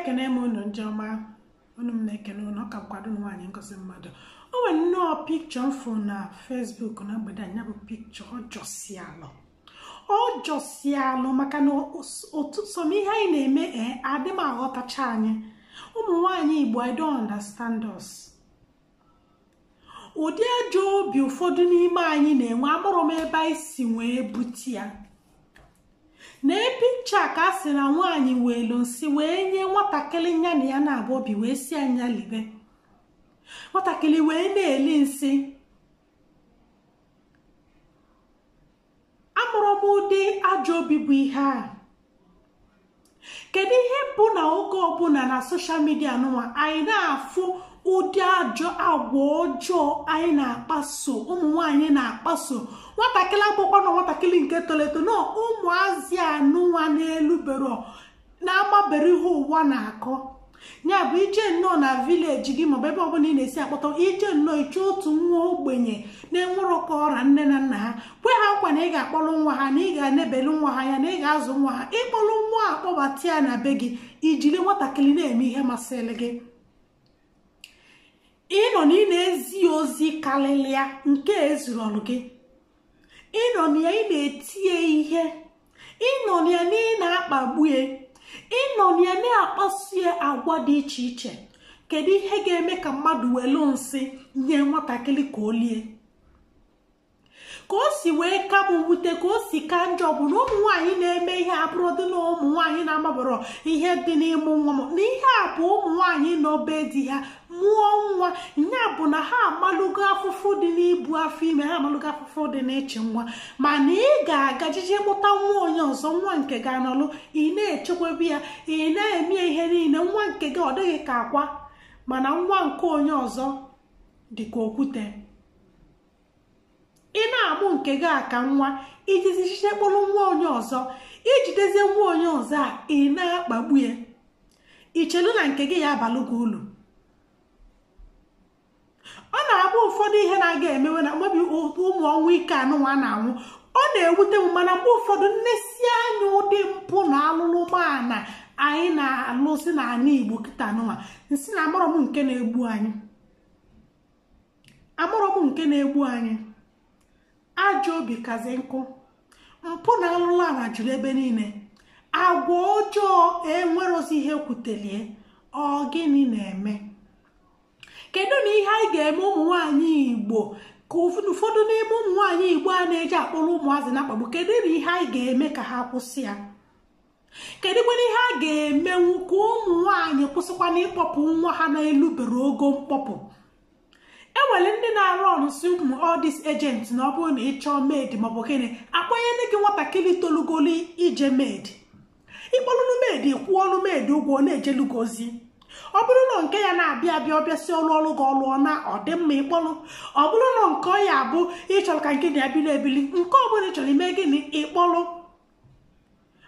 ekene m unu njoma unu m na-ekene unu ka kwado nwaanyị ngozi mmadụ o nwere nnọọ picture mfụ na Facebook na mgbede anya bụ picture ọ jọsialụ maka na otu so ihe anyị na-eme adị m aghọtacha anyị ụmụ nwaanyị Igbo I don't understand us. Ụdị ajọ obi ụfọdụ n'ime anyị na-enwe amụrụ m ebe anyị si wee bute ya na picture ka a sị na nwaanyị welu nsị wee nye nwatakịrị nya na ya na-abụ obi wee si anya libe nwatakịrị wee na-eli nsị. Amụrụ m ụdị ajọ obi bụ ihe a. Kedu ihe bụ na oge ọbụla na soshal midia nụwa anyị na-afụ ụdị ajọ agwa ọjọọ anyị na-akpaso ụmụ nwaanyị na-akpaso nwatakịrị agbụkwa na nwatakịrị nke toleto na ụmụazị anụnwa n'elubero na-agbabere ihe ụwa na-akọ ya bụ ije nnọọ na vileji gị maọbụ ebe ọbụla ị na-esi akpọta ije nnọọ iche otu nwa ogbenye na-enwere ka ọra nne na nna ha kwe ha nkwa na ị ga-akpọrọ nwa ha na ị ga-anebelu nwa ha ya na ị ga-azụ nwa ha ịkpọrọ nwa akpọbata ya na be gị ijiri nwatakịrị na-eme ihe masịrị gị ịnọ na ị na-ezi ozi karịrịa nke ezuru ọrụ gị ịnọ na ya ị na-etinye ihe ịnọ na ya na ị na-akpagbu ya ịnọ na ya na-akpasu ya agwa dị iche iche. Kedu ihe ga-eme ka mmadụ welu nsị nye nwatakịrị ka o lie ka o si wee ka m wute ka o si ka njọ bụ na ụmụ nwaanyị na-eme ihe abụrụ dị na ụmụ nwaanyị na-amabara ihe dị n'ịmụ nwa na ihe a bụ ụmụ nwaanyị n'obe di ha mụọ nwa ya bụ na ha amalụgo afụfụ dị n'ibu afọ ime ha amalụgo afụfụ dị n'ịchị nwa mana ị ga-aga jije kpụta nwa onye ọzọ nwa nke ga anọlụ ị na-echekwebe ya ị na-eme ihe niile nwa nke gị ọ dịghị ka akwa mana nwa nke onye ọzọ dị ka okwute ị na-amụ nke gị aka nwa ijizi chiche kpụrụ nwa onye ọzọ ijidezie nwa onye ọzọ a ị na-akpagbu ya ichelu na nke gị ya abalụ gị ụlọ. Ọ na-abụ ụfọdụ ihe na-aga emewe na mmebi ụmụ ọnwụ ike anụnwa na-anwụ ọ na-ewute m mana mgbe ụfọdụ nnesi anya ụdị mpụ na alụlụmana anyị na-alụsi n'ala Igbo kịta anụnwa nsị na amụrụ m nke na-egbu anyị ajọ obi kazi nkụ mpụ na alụlụ ala juru ebe niile agwa ọjọọ enwerozi ihe kwutelie ọ gịnị na-eme. Kedu na ihe anyị ga-eme ụmụ nwaanyị Igbo ka ụfọdụ n'ime ụmụ nwaanyị Igbo a na-eji akpọrọ ụmụazị na-akpagbu kedu na ihe anyị ga-eme ka ha kwụsị ya kedu kwena ihe a ga-emenwu ka ụmụ nwaanyị kwụsịkwana ịkpọpụ nwa ha na-elubere ogo mkpọpụ. Enwere ndị na-arụ ọrụ si ụmụ ọdịs ejenti na ọ bụrụ na ị chọọ maid maọbụ gịnị akpanyere gị nwatakịrị tolugoli ije maid ịkpọlụnụ maid kwụọlụ maid ụgwọ na-ejelugozi ọ bụrụ na nke ya na-abịa abịa ọbịasị ọrụ gị ọlụọ na ọ dị mma ịkpọlụ ọ bụrụ na nke ọ ya abụ ịchọrọ ka nke na-ebili ebili nke ọ bụla ịchọrọ ime gịnị ịkpọlụ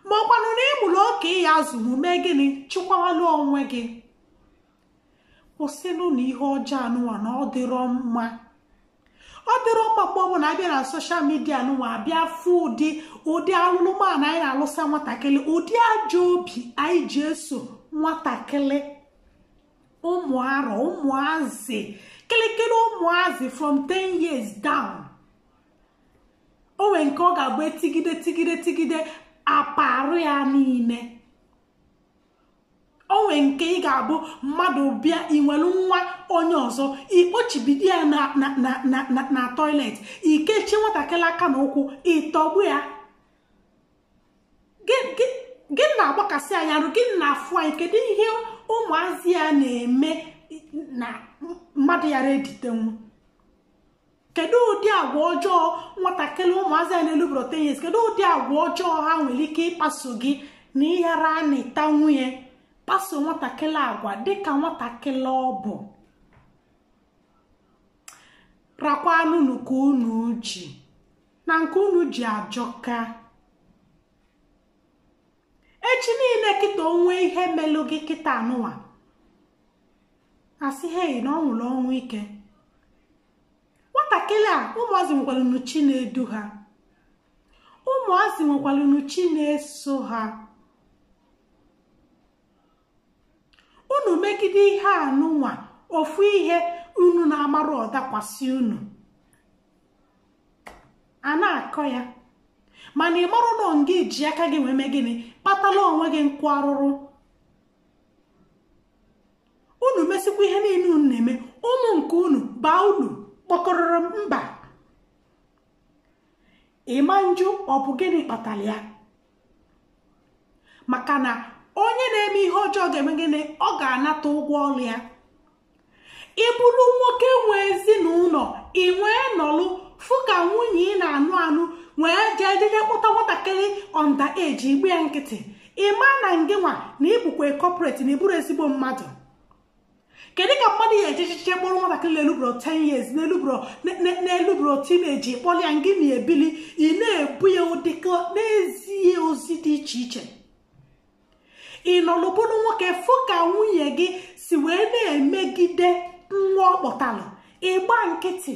ma ọkwanụ na ịmụrụ oke ya azụmụ mee gịnị chịkwawalụ onwe gị. Kwụsịnụ na ihe ọjọọ anụnwa na ọ dịrọ mma mgbe ọbụla abịa na soshal midia anụnwa abịa fụ ụdị alụlụmana anyị na-alụsa nwatakịrị ụdị ajọ obi anyị ji eso nwatakịrị ụmụazị kịlịkịlị ụmụazị from 10 years down. O nwere nke ọ ga-abụ tigide aparụ ya niile. O nwere nke ị ga-abụ mmadụ bịa inwelu nwa onye ọzọ ikpochibido ya na toilet ikechi nwatakịrị aka na ụkwụ ịtọgbu ya gị na-agbakasị anya arụ gị na-afụ anyị. Kedu ihe ụmụazị ya na-eme na mmadụ ya reditenwu? Kedu ụdị agwa ọjọọ nwatakịrị ụmụazị ya na-elubero 10 years kedu ụdị agwa ọjọọ ha nwere ike ịkpaso gị na ịghara na-ịta nwunye kpaso nwatakịrị agwa dịka nwatakịrị ọ bụ? Rakwanụ nke unu ji na nke unu ji ajọka echi niile kịta onwe ihe melụ gị kịta anụnwa asị hei na ọ nwụrụ ọnwụ ike. Nwatakịrị a ụmụazị nwekwara chi na-edu ha ụmụazị nwekwara chi na-eso ha megide ihe anụnwa ofu ihe unu na-amara ọdakwasị unu a na-akọ ya mana ị marụ na nga ji aka gị wee mee gịnị kpatala onwe gị nkwa arụrụ unu mesikwa ihe niile unu na-eme ụmụ nke unu baa unu kpọkọrọrọ mba ịma njụ ọ bụ gịnị kpatara ya maka na onye na-eme ihe ọjọọ ga-eme gịnị ọ ga-anata ụgwọ ọrụ ya ịbụrụ nwoke nwe ezinụlọ ị nwee nọlụ fụ ka nwunye ị na-anụ wee jejeje kpụta nwatakịrị ọnda eji igbu ya nkịtị ịma na ngị nwa na ịbụkwa kọpọreti na ịbụrụ ezigbo mmadụ kedu ka mmadụ ya ejechiche kpọrọ nwatakịrị elubro 10 years n'elubro teenage kpọrọ ya ngị na-ebili ị na-ebu ya ụdịka n'ezie ozi dị iche iche ị nọlụbụrụ nwoke fụ ka nwunye gị si wee na-emegide nwa ọ kpọtalụ ịgba nkịtị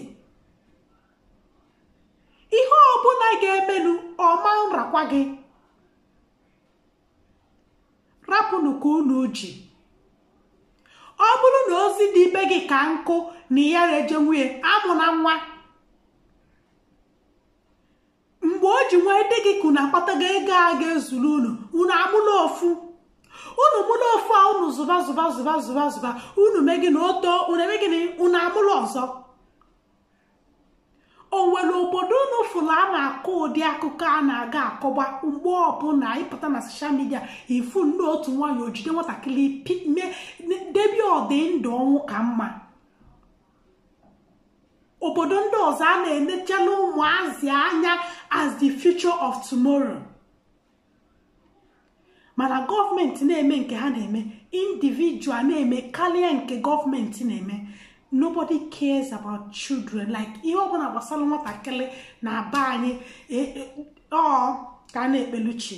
ihe ọbụla ga-emelu ọma nrakwa gị rapụnụ ka unu ji ọ bụrụ na ozi dị ibe gị ka nkụ na ya reje nwunye amụ na nwa mgbe o ji nwee dị gị ka unu akpatago ego a ga-ezuru unu amụla ofu unu mụla ofu a unu zụba unu megị na oto unu eme gịnị unu amụla ọzọ o nwere obodo unu fụrụ a na-akọ ụdị akụkọ a na-aga akọgba mgbe ọbụla ịpụta na soshal midia ifu ndị otu nwaanyị ojide nwatakịrị debie ọdị ndụ ọnwụ ka mma obodo ndị ọzọ a na-enechala ụmụazị anya as the future of tomorrow mana gọọmenti na-eme nke ha na-eme individual na-eme karịa nke gọọmenti na-eme nobody cares about children like ihe ọbụla gbasara nwatakịrị na aba anyị ka a na-ekpeluchi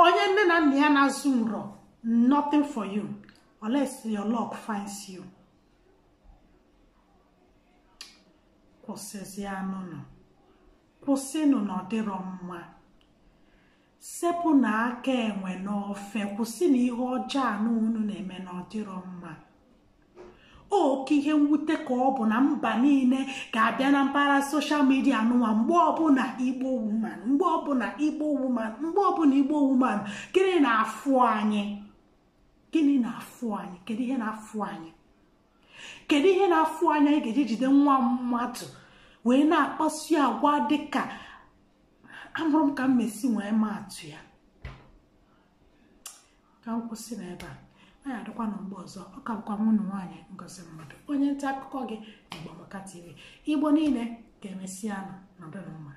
onye nne na nna ya na-azụ nrọ nothing for you unless your luck finds you kwụsịnụ na ọdịrọ mma sepụ na aka enwe n'ofe kwụsị na ihe ọjọọ anụ unu na-eme na ọdịrọ mma oke ihe mwute ka ọ bụ na mba niile ga-abịa na mpaghara soshal midia n'ụwa mgbe ọbụla igbo woman gịnị na-afụ anyị kedu ihe na-afụ anyị anyị ga-eji jide nwa mmadụ wee na-akpasu agwa dịka amụrụ m ka m mesi wee maatụ ya ka m kwụsị n'ebe a anyị adịkwa na mgbe ọzọ ọ ka bụkwa nwunye nwaanyị Ngozi Mmadụ onye nta akụkọ gị Igbo Amaka TV Igbo niile ga-emesi anụ na ọdịnala